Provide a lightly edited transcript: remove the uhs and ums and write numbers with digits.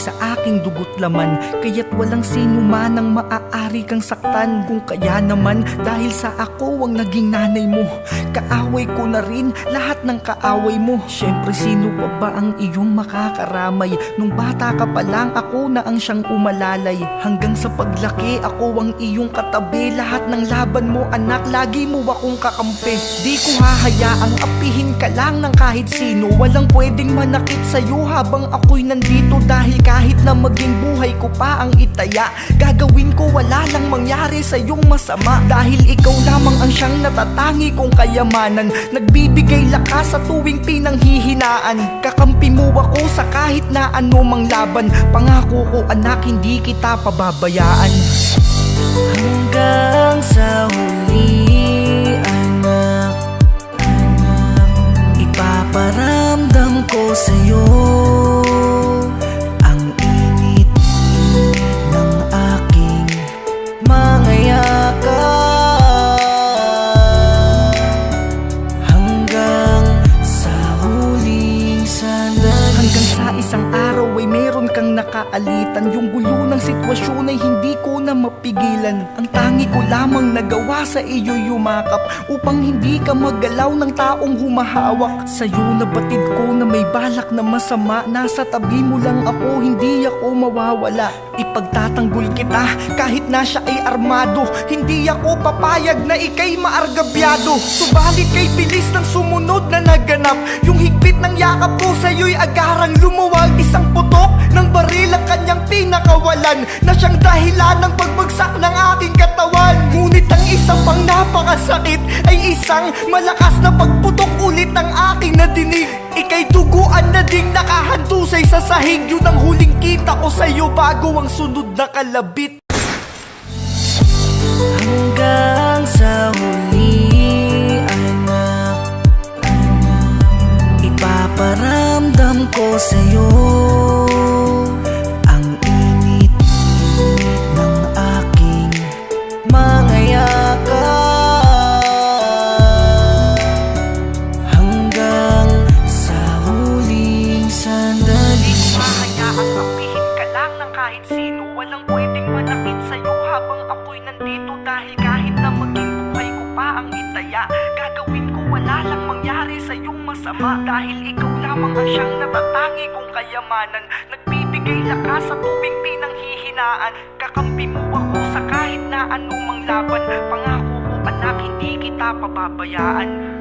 sa aking dugo't laman, kaya't walang sino man ang maaari kang saktan. Kung kaya naman dahil sa ako ang naging nanay mo, kaaway ko na rin lahat ng kaaway mo. Syempre sino pa ba ang iyong makakaramay? Nung bata ka pa lang ako na ang siyang umalalay. Hanggang sa paglaki ako ang iyong katabi. Lahat ng laban mo anak, lagi mo akong kakampi. Di ko hahayaang apihin ka lang ng kahit sino. Walang pwedeng manakit sa'yo habang ako'y nandito. Dahil kahit na maging buhay ko pa ang itaya, gagawin ko wala lang mangyari sa'yong masama. Dahil ikaw lamang ang siyang natatangi kong kayamanan, nagbibigay lakas sa tuwing pinanghihinaan. Kakampi mo ako sa kahit na anumang laban. Pangako ko anak, hindi kita pababayaan. Hanggang sa huli anak, ipaparamdam ko sa'yo ang init ng aking mga yakap. Hanggang sa huling sandali, hanggang sa isang araw ay meron kang nakaalitan. Yung gulo ng sitwasyon ay hindi ko na mapigilan. Ang tangi ko lamang nagawa sa iyo yumakap, upang hindi ka maggalaw ng taong humahawak. Sa'yo nabatid ko na may balak na masama. Nasa tabi mo lang ako, hindi ako mawawala. Ipagtatanggol kita kahit na siya ay armado. Hindi ako papayag na ika'y maargabyado. Subalit kay bilis ng sumunod na naganap. Yung higpit ng yakap ko sa'yo'y agarang lumuwag. Isang putok ng baril ang kanyang pinakawalan, na siyang dahilan ng pagbagsak ng aking katawan. Ngunit ang isang pang napakasakit ay isang malakas na pagputok ulit ng aking nadinig. Ika'y duguan na ding nakahandusay sa sahig. Yun ang huling kita ko sa'yo bago ang sunod na kalabit. Hanggang sa huli anak, ipaparamdam ko sa'yo ang init ng aking mga yakap. Hanggang sa huling sandali, di ko hahayaang apihin ka lang ng kahit sino. Walang pwedeng manakit sa'yo habang ako'y nandito. Dahil kahit na maging buhay ko pa ang itaya, gagawin ko wala lang mangyari sa'yong masama. Dahil ikaw lamang ang siyang natatangi kong kayamanan, nagbibigay lakas sa tuwing pinanghihinaan. Kakampi mo ako sa kahit na anumang laban. Pangako ko anak, hindi kita pababayaan.